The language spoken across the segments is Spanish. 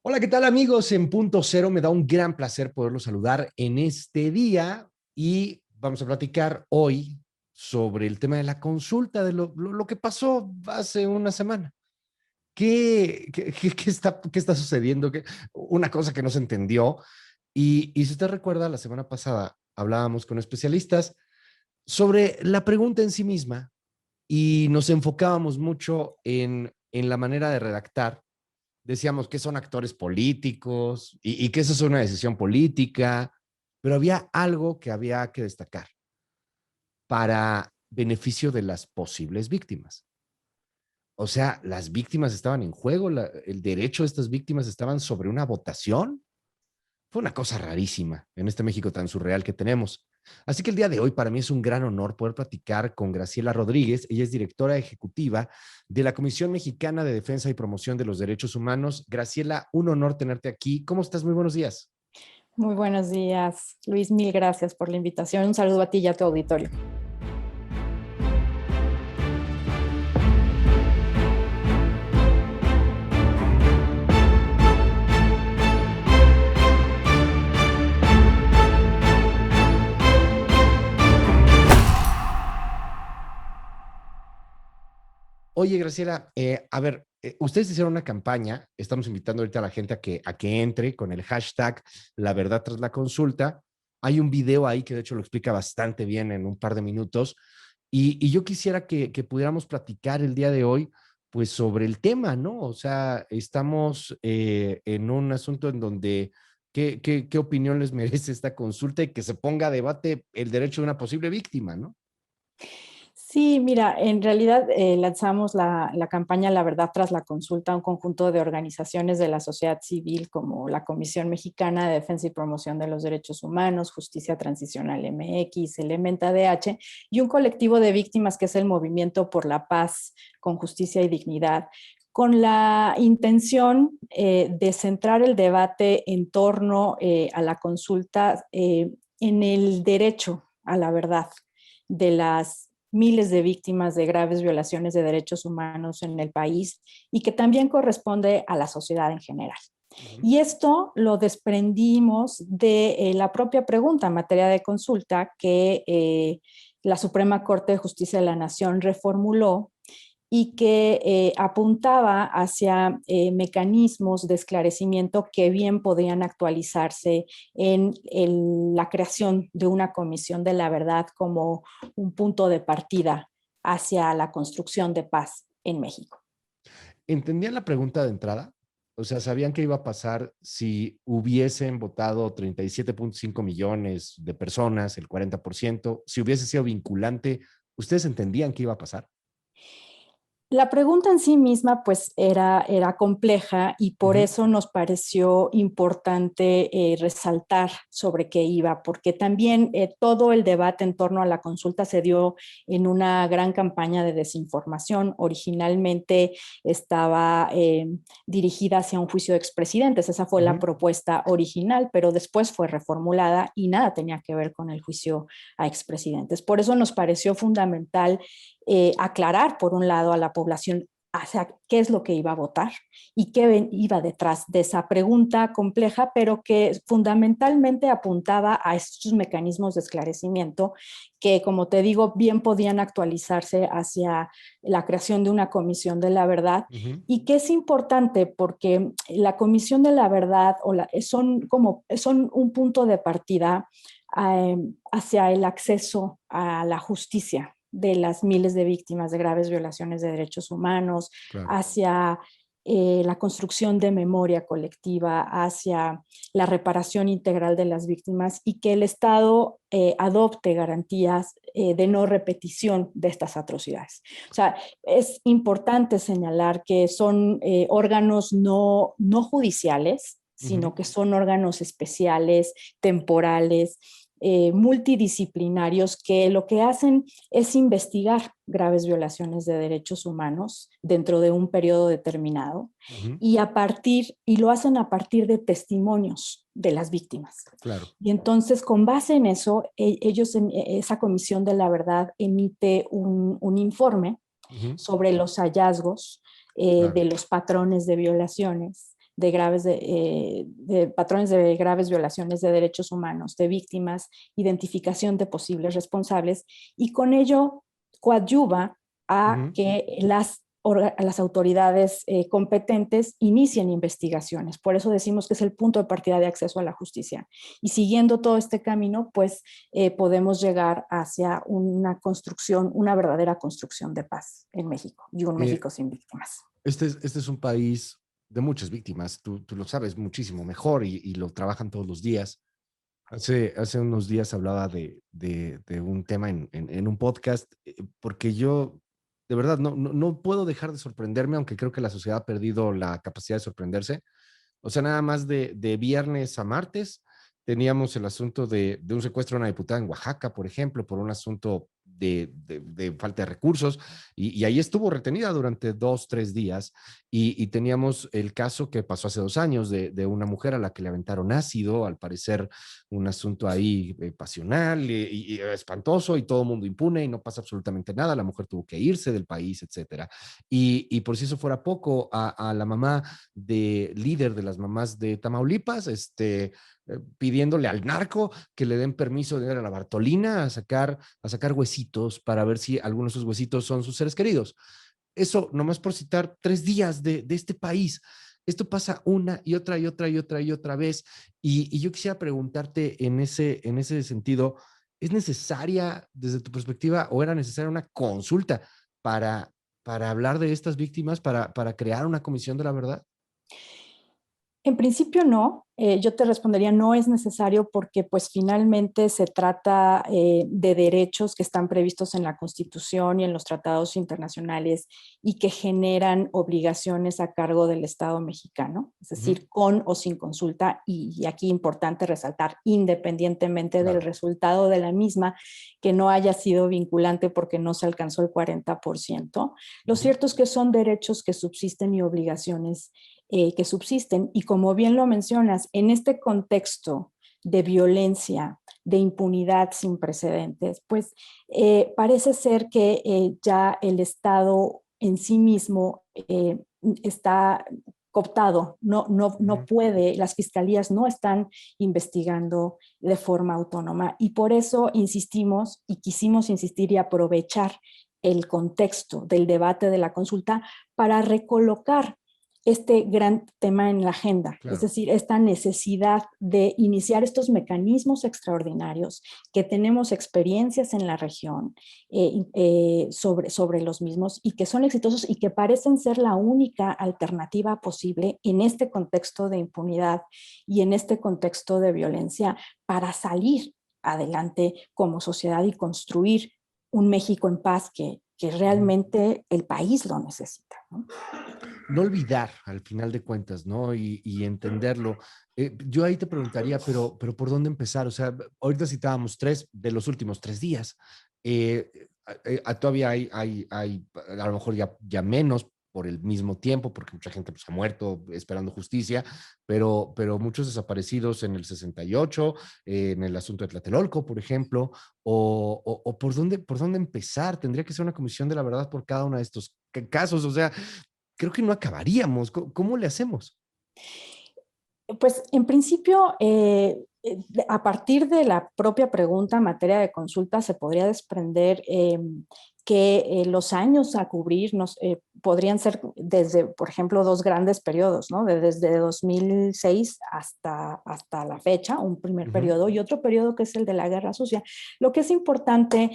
Hola, ¿qué tal amigos? En Punto Cero me da un gran placer poderlos saludar en este día y vamos a platicar hoy sobre el tema de la consulta, de lo que pasó hace una semana. ¿Qué está sucediendo? Una cosa que no se entendió. Y si usted recuerda, la semana pasada hablábamos con especialistas sobre la pregunta en sí misma y nos enfocábamos mucho en la manera de redactar. Decíamos que son actores políticos y que eso es una decisión política, pero había algo que había que destacar para beneficio de las posibles víctimas. O sea, las víctimas estaban en juego, el derecho de estas víctimas estaban sobre una votación. Fue una cosa rarísima en este México tan surreal que tenemos. Así que el día de hoy para mí es un gran honor poder platicar con Graciela Rodríguez. Ella es directora ejecutiva de la Comisión Mexicana de Defensa y Promoción de los Derechos Humanos. Graciela, un honor tenerte aquí. ¿Cómo estás? Muy buenos días. Muy buenos días, Luis. Mil gracias por la invitación. Un saludo a ti y a tu auditorio. Oye, Graciela, a ver, ustedes hicieron una campaña, estamos invitando ahorita a la gente a que entre con el hashtag La Verdad Tras la Consulta. Hay un video ahí que de hecho lo explica bastante bien en un par de minutos. Y yo quisiera que pudiéramos platicar el día de hoy, pues sobre el tema, ¿no? O sea, estamos en un asunto en donde, ¿qué opinión les merece esta consulta y que se ponga a debate el derecho de una posible víctima, ¿no? Sí, mira, en realidad lanzamos la campaña La Verdad Tras la Consulta a un conjunto de organizaciones de la sociedad civil como la Comisión Mexicana de Defensa y Promoción de los Derechos Humanos, Justicia Transicional MX, Elementa DH y un colectivo de víctimas que es el Movimiento por la Paz con Justicia y Dignidad, con la intención de centrar el debate en torno a la consulta en el derecho a la verdad de las miles de víctimas de graves violaciones de derechos humanos en el país y que también corresponde a la sociedad en general. Uh -huh. Y esto lo desprendimos de la propia pregunta en materia de consulta que la Suprema Corte de Justicia de la Nación reformuló y que apuntaba hacia mecanismos de esclarecimiento que bien podían actualizarse en la creación de una comisión de la verdad como un punto de partida hacia la construcción de paz en México. ¿Entendían la pregunta de entrada? O sea, ¿sabían qué iba a pasar si hubiesen votado 37.5 millones de personas, el 40%? Si hubiese sido vinculante, ¿ustedes entendían qué iba a pasar? La pregunta en sí misma pues era compleja y Uh por -huh. eso nos pareció importante resaltar sobre qué iba, porque también todo el debate en torno a la consulta se dio en una gran campaña de desinformación. Originalmente estaba dirigida hacia un juicio de expresidentes, esa fue Uh la -huh. propuesta original, pero después fue reformulada y nada tenía que ver con el juicio a expresidentes. Por eso nos pareció fundamental aclarar, por un lado, a la población hacia qué es lo que iba a votar y qué iba detrás de esa pregunta compleja, pero que fundamentalmente apuntaba a estos mecanismos de esclarecimiento que, como te digo, bien podían actualizarse hacia la creación de una comisión de la verdad. Uh -huh. Y que es importante porque la comisión de la verdad son un punto de partida hacia el acceso a la justicia de las miles de víctimas de graves violaciones de derechos humanos, Claro. hacia la construcción de memoria colectiva, hacia la reparación integral de las víctimas y que el Estado adopte garantías de no repetición de estas atrocidades. O sea, es importante señalar que son órganos no judiciales, Uh -huh. sino que son órganos especiales, temporales, multidisciplinarios que lo que hacen es investigar graves violaciones de derechos humanos dentro de un periodo determinado Uh -huh. y lo hacen a partir de testimonios de las víctimas. Claro. Y entonces, con base en eso, esa comisión de la verdad emite un informe Uh -huh. sobre los hallazgos Claro. de los patrones de violaciones, de patrones de graves violaciones de derechos humanos, de víctimas, identificación de posibles responsables, y con ello coadyuva a que las autoridades competentes inicien investigaciones. Por eso decimos que es el punto de partida de acceso a la justicia. Y siguiendo todo este camino, pues podemos llegar hacia una construcción, una verdadera construcción de paz en México y un México sin víctimas. Este es un país de muchas víctimas, tú lo sabes muchísimo mejor y lo trabajan todos los días. Hace unos días hablaba de un tema en un podcast, porque yo de verdad no puedo dejar de sorprenderme, aunque creo que la sociedad ha perdido la capacidad de sorprenderse. O sea, nada más de viernes a martes teníamos el asunto de un secuestro de una diputada en Oaxaca, por ejemplo, por un asunto de falta de recursos, y ahí estuvo retenida durante 2, 3 días, y teníamos el caso que pasó hace 2 años de una mujer a la que le aventaron ácido, al parecer un asunto ahí pasional y espantoso, y todo el mundo impune y no pasa absolutamente nada, la mujer tuvo que irse del país, etcétera. Y por si eso fuera poco, a la mamá de líder de las mamás de Tamaulipas, pidiéndole al narco que le den permiso de ir a la Bartolina a sacar huesitos para ver si algunos de esos huesitos son sus seres queridos. Eso, nomás por citar 3 días de este país. Esto pasa una y otra y otra y otra y otra vez. Y yo quisiera preguntarte en ese sentido, ¿es necesaria desde tu perspectiva o era necesaria una consulta para, para hablar de estas víctimas, para crear una comisión de la verdad? En principio no, yo te respondería no es necesario porque pues finalmente se trata de derechos que están previstos en la Constitución y en los tratados internacionales y que generan obligaciones a cargo del Estado mexicano, es decir, con o sin consulta, y aquí importante resaltar, independientemente del resultado de la misma, que no haya sido vinculante porque no se alcanzó el 40%. Lo cierto es que son derechos que subsisten y obligaciones que subsisten. Y como bien lo mencionas, en este contexto de violencia, de impunidad sin precedentes, pues parece ser que ya el Estado en sí mismo está cooptado, no puede, las fiscalías no están investigando de forma autónoma, y por eso insistimos y quisimos insistir y aprovechar el contexto del debate de la consulta para recolocar este gran tema en la agenda, es decir, esta necesidad de iniciar estos mecanismos extraordinarios, que tenemos experiencias en la región sobre los mismos y que son exitosos y que parecen ser la única alternativa posible en este contexto de impunidad y en este contexto de violencia para salir adelante como sociedad y construir un México en paz que realmente el país lo necesita, ¿no? No olvidar al final de cuentas, ¿no? Y entenderlo. Yo ahí te preguntaría, pero ¿por dónde empezar? O sea, ahorita citábamos 3 de los últimos 3 días. Todavía hay a lo mejor ya menos por el mismo tiempo, porque mucha gente pues, ha muerto esperando justicia, pero muchos desaparecidos en el 68, en el asunto de Tlatelolco, por ejemplo, o ¿por dónde empezar? Tendría que ser una comisión de la verdad por cada uno de estos casos, o sea, creo que no acabaríamos. ¿Cómo le hacemos? Pues en principio, a partir de la propia pregunta en materia de consulta, se podría desprender que los años a cubrir podrían ser desde, por ejemplo, dos grandes periodos, ¿no? Desde 2006 hasta la fecha, un primer periodo, y otro periodo que es el de la Guerra Sucia. Lo que es importante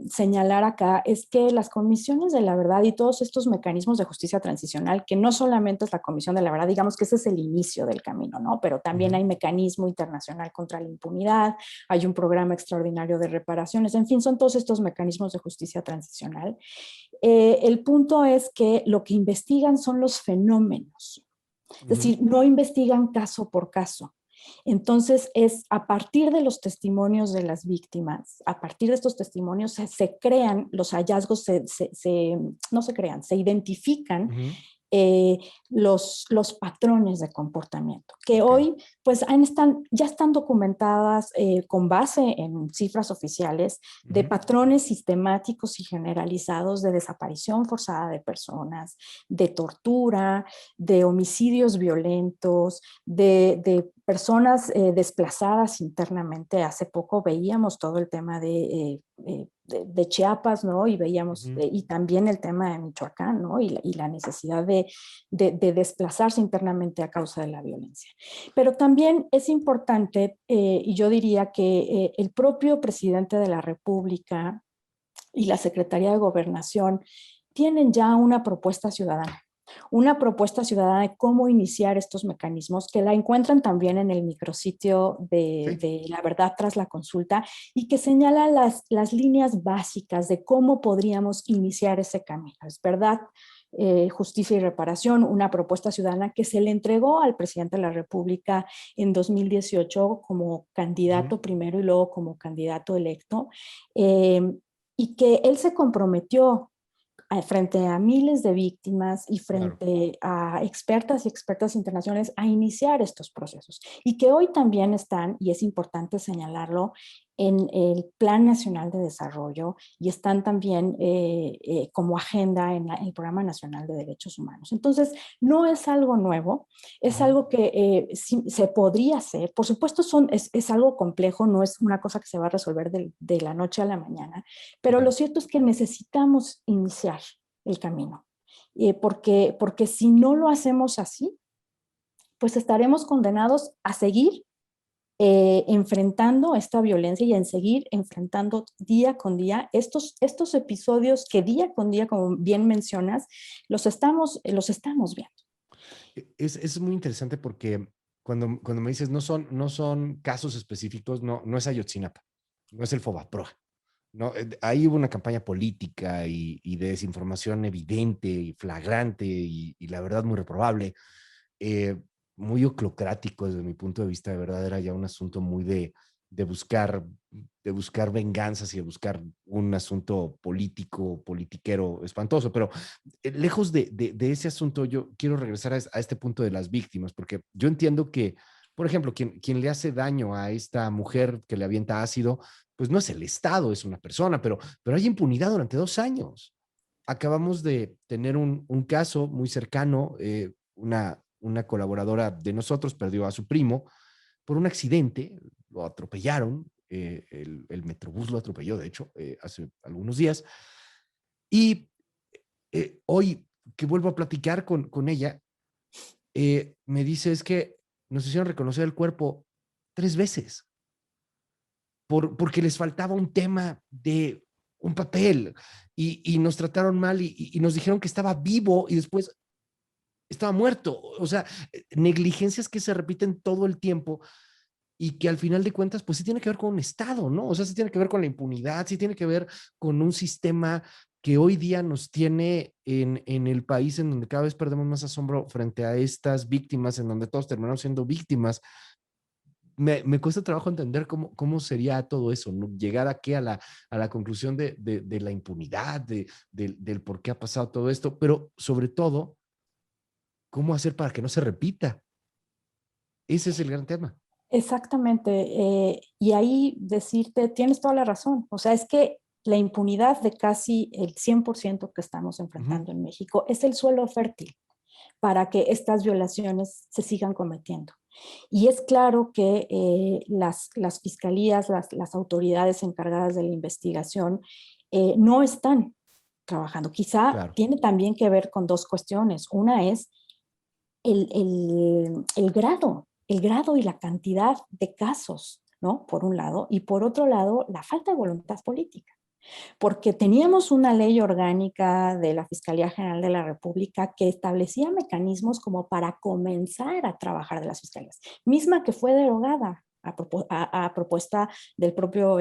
señalar acá es que las comisiones de la verdad y todos estos mecanismos de justicia transicional, que no solamente es la Comisión de la Verdad, digamos que ese es el inicio del camino, ¿no? Pero también hay mecanismo internacional contra la impunidad, hay un programa extraordinario de reparaciones, en fin, son todos estos mecanismos de justicia transicional. El punto es que lo que investigan son los fenómenos, es decir, no investigan caso por caso. Entonces es a partir de los testimonios de las víctimas, a partir de estos testimonios se crean los hallazgos, no se crean, se identifican los patrones de comportamiento, que Ok. hoy pues ya están documentadas con base en cifras oficiales de Ujú, patrones sistemáticos y generalizados de desaparición forzada de personas, de tortura, de homicidios violentos, de personas desplazadas internamente. Hace poco veíamos todo el tema de Chiapas, ¿no? Y veíamos, ujú. y también el tema de Michoacán, ¿no? Y la necesidad de desplazarse internamente a causa de la violencia. Pero también es importante, y yo diría que el propio presidente de la República y la Secretaría de Gobernación tienen ya una propuesta ciudadana de cómo iniciar estos mecanismos, que la encuentran también en el micrositio Sí. de La Verdad tras la Consulta, y que señala las líneas básicas de cómo podríamos iniciar ese camino. Es verdad, justicia y reparación, una propuesta ciudadana que se le entregó al presidente de la República en 2018 como Ujú, candidato primero y luego como candidato electo, eh, y que él se comprometió frente a miles de víctimas y claro. frente a expertas y expertas internacionales a iniciar estos procesos. Y que hoy también están, y es importante señalarlo, en el Plan Nacional de Desarrollo y están también como agenda en el Programa Nacional de Derechos Humanos. Entonces, no es algo nuevo, es Ujú, algo que sí, se podría hacer. Por supuesto, es algo complejo, no es una cosa que se va a resolver de la noche a la mañana, pero lo claro. cierto es que necesitamos iniciar el camino, porque si no lo hacemos así, pues estaremos condenados a seguir enfrentando esta violencia y en seguir enfrentando día con día estos episodios que día con día, como bien mencionas, los estamos viendo. Es muy interesante porque cuando me dices no son casos específicos, no es Ayotzinapa, no es el Fobaproa. No, ahí hubo una campaña política y de desinformación evidente y flagrante y la verdad muy reprobable, eh, muy oclocrático desde mi punto de vista. De verdad era ya un asunto muy de buscar, de buscar venganzas y de buscar un asunto político, politiquero espantoso. Pero lejos de ese asunto, yo quiero regresar a este punto de las víctimas, porque yo entiendo que, por ejemplo, quien le hace daño a esta mujer que le avienta ácido, pues no es el Estado, es una persona, pero hay impunidad durante 2 años. Acabamos de tener un caso muy cercano, una colaboradora de nosotros perdió a su primo por un accidente, lo atropellaron, el Metrobús lo atropelló, de hecho, hace algunos días, y hoy que vuelvo a platicar con ella, me dice es que nos hicieron reconocer el cuerpo 3 veces porque les faltaba un tema de un papel y nos trataron mal y nos dijeron que estaba vivo y después estaba muerto. O sea, negligencias que se repiten todo el tiempo y que al final de cuentas, pues sí tiene que ver con un Estado, ¿no? O sea, sí tiene que ver con la impunidad, sí tiene que ver con un sistema que hoy día nos tiene en el país en donde cada vez perdemos más asombro frente a estas víctimas, en donde todos terminamos siendo víctimas. Me cuesta trabajo entender cómo sería todo eso, ¿no? Llegar aquí a la conclusión de la impunidad, del por qué ha pasado todo esto, pero sobre todo, cómo hacer para que no se repita. Ese es el gran tema. Exactamente. Y ahí decirte, tienes toda la razón. O sea, es que la impunidad de casi el 100% que estamos Ujú, enfrentando en México es el suelo fértil para que estas violaciones se sigan cometiendo. Y es claro que las fiscalías, las autoridades encargadas de la investigación no están trabajando. Quizá claro, tiene también que ver con dos cuestiones. Una es el grado y la cantidad de casos, ¿no? Por un lado, y por otro lado, la falta de voluntad política, porque teníamos una ley orgánica de la Fiscalía General de la República que establecía mecanismos como para comenzar a trabajar de las fiscalías, misma que fue derogada a propuesta del propio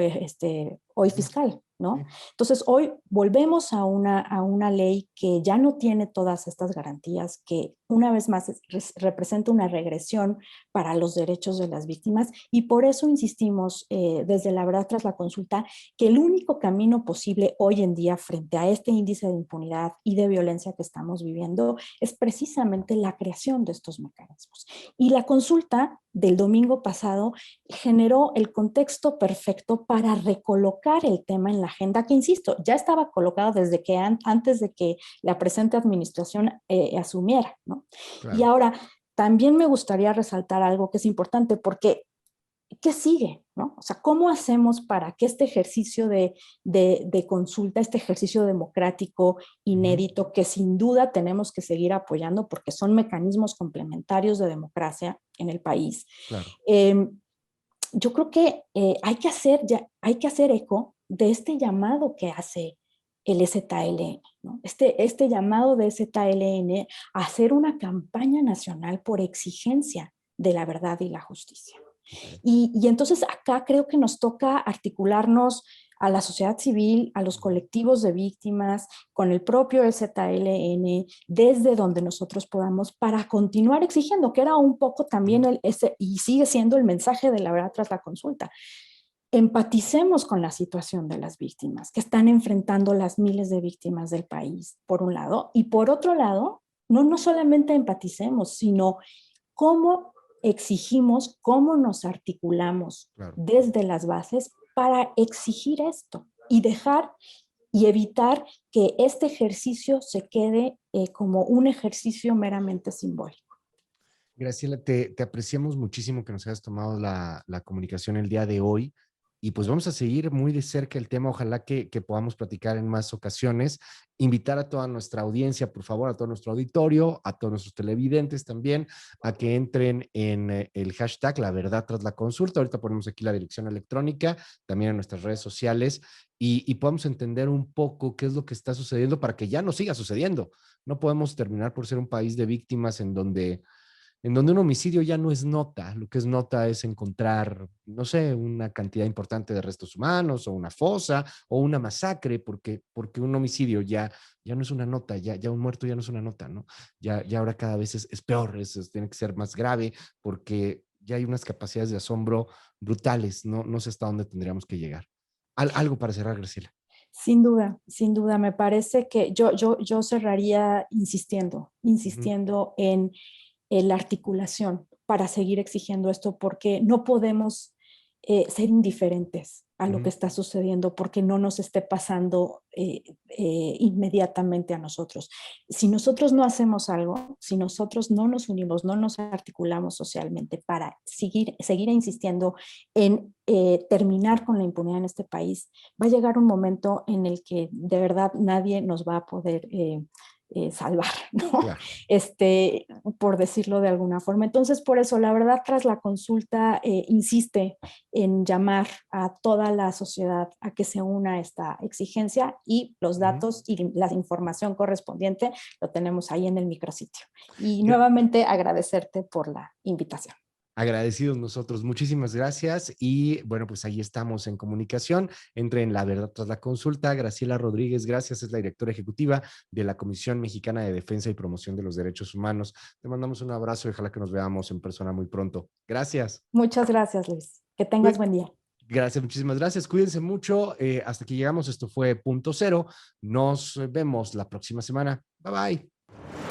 hoy fiscal, ¿no? Entonces, hoy volvemos a una ley que ya no tiene todas estas garantías, que una vez más representa una regresión para los derechos de las víctimas, y por eso insistimos desde La Verdad Tras la Consulta que el único camino posible hoy en día frente a este índice de impunidad y de violencia que estamos viviendo es precisamente la creación de estos mecanismos. Y la consulta del domingo pasado generó el contexto perfecto para recolocar el tema en la agenda, que insisto, ya estaba colocado desde que antes de que la presente administración asumiera, ¿no? Claro. Y ahora, también me gustaría resaltar algo que es importante, porque ¿qué sigue? ¿No? O sea, ¿cómo hacemos para que este ejercicio de consulta, este ejercicio democrático inédito, que sin duda tenemos que seguir apoyando porque son mecanismos complementarios de democracia en el país? Claro. Yo creo que hay que hacer eco de este llamado que hace el EZLN, ¿no? Este llamado de EZLN a hacer una campaña nacional por exigencia de la verdad y la justicia. Y entonces acá creo que nos toca articularnos a la sociedad civil, a los colectivos de víctimas, con el propio EZLN, desde donde nosotros podamos, para continuar exigiendo, que era un poco también y sigue siendo el mensaje de La Verdad Tras la Consulta. Empaticemos con la situación de las víctimas que están enfrentando las miles de víctimas del país, por un lado, y por otro lado, no solamente empaticemos, sino cómo exigimos, cómo nos articulamos desde las bases para exigir esto y dejar y evitar que este ejercicio se quede como un ejercicio meramente simbólico. Graciela, te apreciamos muchísimo que nos hayas tomado la comunicación el día de hoy, y pues vamos a seguir muy de cerca el tema. Ojalá que podamos platicar en más ocasiones. Invitar a toda nuestra audiencia, por favor, a todo nuestro auditorio, a todos nuestros televidentes también, a que entren en el hashtag La Verdad Tras la Consulta. Ahorita ponemos aquí la dirección electrónica, también en nuestras redes sociales, y podamos entender un poco qué es lo que está sucediendo para que ya no siga sucediendo. No podemos terminar por ser un país de víctimas en donde un homicidio ya no es nota. Lo que es nota es encontrar, no sé, una cantidad importante de restos humanos, o una fosa, o una masacre, porque un homicidio ya no es una nota, ya un muerto ya no es una nota, ¿no? Ya ahora cada vez es peor, tiene que ser más grave, porque ya hay unas capacidades de asombro brutales. No sé hasta dónde tendríamos que llegar. Algo para cerrar, Graciela. Sin duda, me parece que yo cerraría insistiendo en la articulación para seguir exigiendo esto, porque no podemos ser indiferentes a lo que está sucediendo, porque no nos esté pasando inmediatamente a nosotros. Si nosotros no hacemos algo, si nosotros no nos unimos, no nos articulamos socialmente para seguir insistiendo en terminar con la impunidad en este país, va a llegar un momento en el que de verdad nadie nos va a poder salvar, ¿no? Claro. Por decirlo de alguna forma. Entonces, por eso, La Verdad Tras la Consulta insiste en llamar a toda la sociedad a que se una a esta exigencia, y los datos y la información correspondiente lo tenemos ahí en el micrositio. Y nuevamente agradecerte por la invitación. Agradecidos nosotros, muchísimas gracias. Y bueno, pues ahí estamos en comunicación. Entre en La Verdad Tras la Consulta. Graciela Rodríguez, gracias, es la directora ejecutiva de la Comisión Mexicana de Defensa y Promoción de los Derechos Humanos. Te mandamos un abrazo y ojalá que nos veamos en persona muy pronto. Gracias. Muchas gracias, Luis. Que tengas buen día. Gracias, muchísimas gracias. Cuídense mucho. Hasta aquí llegamos. Esto fue Punto Cero. Nos vemos la próxima semana. Bye bye.